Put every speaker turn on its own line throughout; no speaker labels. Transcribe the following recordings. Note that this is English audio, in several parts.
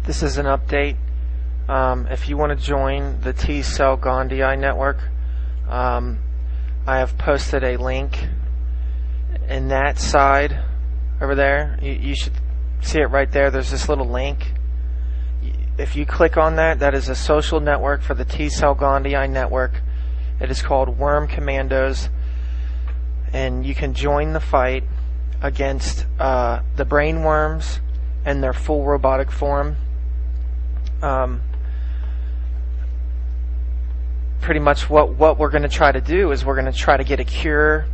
This is an update. If you want to join the T-cell Gondii network, I have posted a link in that side over there. You should see it right there. There's this little link. If you click on that, that is a social network for the T-cell Gondii network. It is called Worm Commandos, and you can join the fight against the brain worms in their full robotic form. Pretty much what we're going to try to do is we're going to try to get a cure,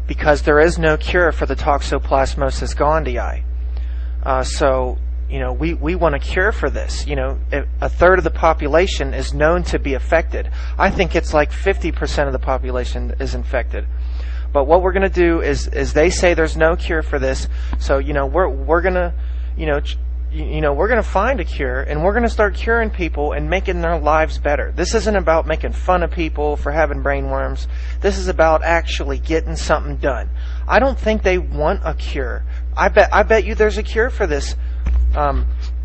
because there is no cure for the toxoplasmosis gondii. So we want a cure for this. A third of the population is known to be affected. I think it's like 50% of the population is infected. But what we're going to do is they say there's no cure for this. So we're going to we're going to find a cure, and we're going to start curing people and making their lives better. This isn't about making fun of people for having brain worms. This is about actually getting something done. I don't think they want a cure. I bet you there's a cure for this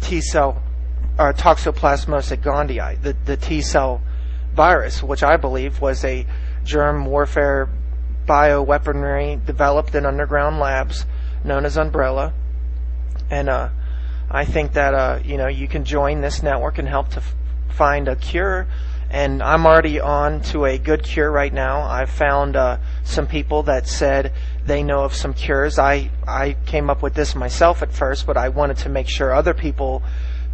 T-cell or toxoplasmosis gondii, the T-cell virus, which I believe was a germ warfare bioweaponry developed in underground labs known as Umbrella. And I think that you can join this network and help to find a cure. And I'm already on to a good cure right now. I've found some people that said they know of some cures. I came up with this myself at first, but I wanted to make sure other people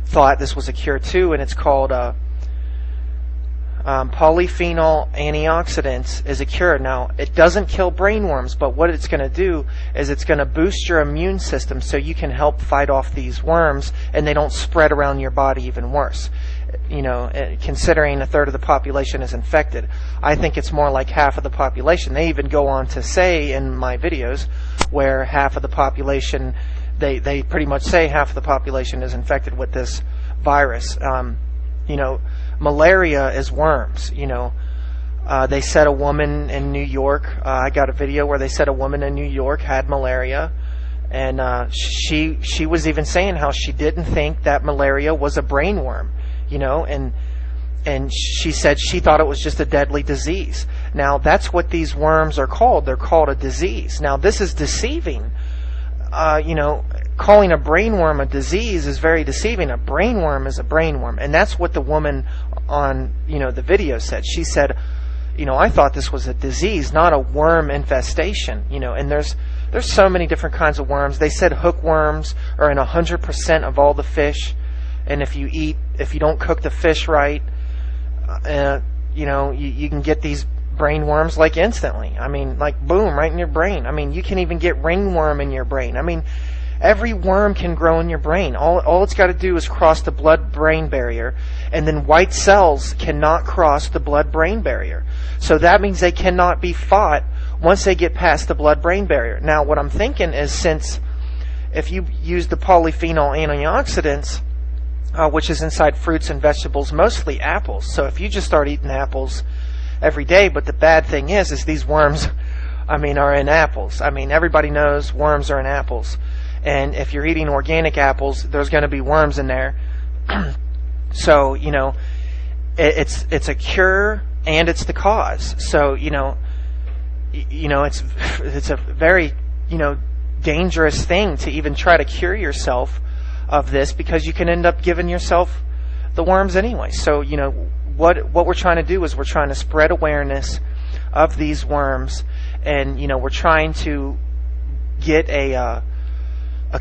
thought this was a cure too. And it's called polyphenol antioxidants is a cure. Now, it doesn't kill brain worms, but what it's going to do is it's going to boost your immune system so you can help fight off these worms and they don't spread around your body even worse. Considering a third of the population is infected, I think it's more like half of the population. They even go on to say in my videos where half of the population, they pretty much say half of the population is infected with this virus. Malaria is worms. They said a woman in New York, I got a video where they said a woman in New York had malaria, and she was even saying how she didn't think that malaria was a brain worm, and she said she thought it was just a deadly disease. Now, that's what these worms are called. They're called a disease. Now, this is deceiving. Calling a brain worm a disease is very deceiving. A brain worm is a brain worm, and that's what the woman on the video said. She said, I thought this was a disease, not a worm infestation. And there's so many different kinds of worms. They said hookworms are in 100% of all the fish, and if you don't cook the fish right, you can get these brain worms like instantly. Like boom, right in your brain. You can even get ringworm in your brain. Every worm can grow in your brain. All it's got to do is cross the blood-brain barrier, and then white cells cannot cross the blood-brain barrier. So that means they cannot be fought once they get past the blood-brain barrier. Now, what I'm thinking is, since if you use the polyphenol antioxidants, which is inside fruits and vegetables, mostly apples. So if you just start eating apples every day, but the bad thing is these worms, are in apples. Everybody knows worms are in apples. And if you're eating organic apples, there's going to be worms in there. So, it's a cure and it's the cause. So, it's a very, dangerous thing to even try to cure yourself of this, because you can end up giving yourself the worms anyway. So, what we're trying to do is we're trying to spread awareness of these worms, and, we're trying to get a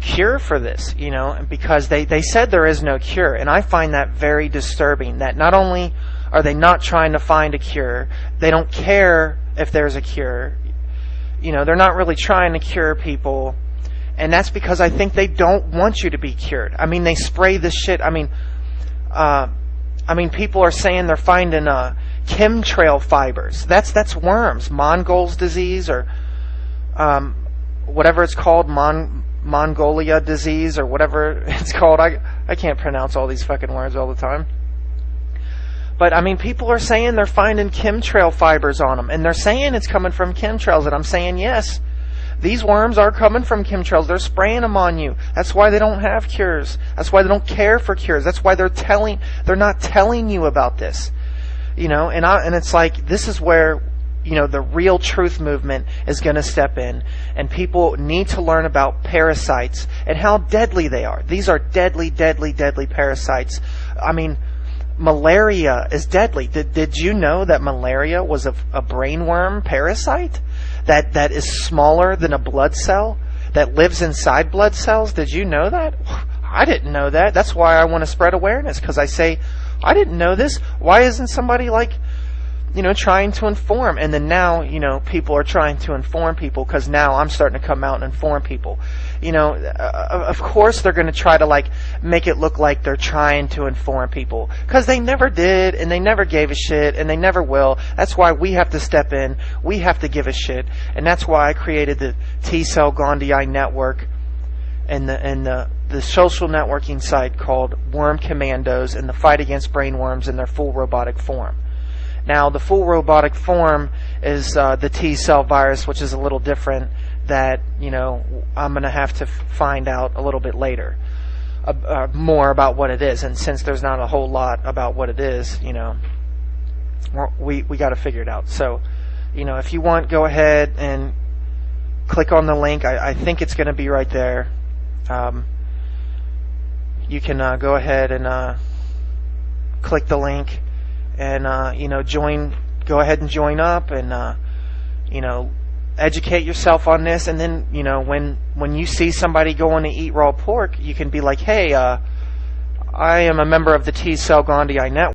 cure for this, because they said there is no cure, and I find that very disturbing. That not only are they not trying to find a cure, they don't care if there's a cure. They're not really trying to cure people, and that's because I think they don't want you to be cured. They spray this shit. People are saying they're finding chemtrail fibers. That's worms, Mongol's disease, or whatever it's called, Mongolia disease, or whatever it's called. I can't pronounce all these fucking words all the time. But people are saying they're finding chemtrail fibers on them, and they're saying it's coming from chemtrails, and I'm saying yes. these worms are coming from chemtrails. They're spraying them on you. That's why they don't have cures. That's why they don't care for cures. That's why they're not telling you about this. And it's like, this is where, the real truth movement is going to step in, and people need to learn about parasites and how deadly they are. These are deadly, deadly, deadly parasites. I mean, malaria is deadly. Did you know that malaria was a brainworm parasite that is smaller than a blood cell, that lives inside blood cells? Did you know that? I didn't know that. That's why I want to spread awareness, because I say, I didn't know this. Why isn't somebody trying to inform? And then now, people are trying to inform people, because now I'm starting to come out and inform people. Of course they're going to try to make it look like they're trying to inform people, because they never did, and they never gave a shit, and they never will. That's why we have to step in. We have to give a shit, and that's why I created the T-cell Gandhi network and the social networking site called Worm Commandos, and the fight against brainworms in their full robotic form. Now, the full robotic form is the T-cell virus, which is a little different, that, I'm going to have to find out a little bit later more about what it is. And since there's not a whole lot about what it is, we got to figure it out. So, if you want, go ahead and click on the link. I think it's going to be right there. You can go ahead and click the link and go ahead and join up, and educate yourself on this. And then when you see somebody going to eat raw pork, you can be like, hey, I am a member of the T-cell Gandhi network.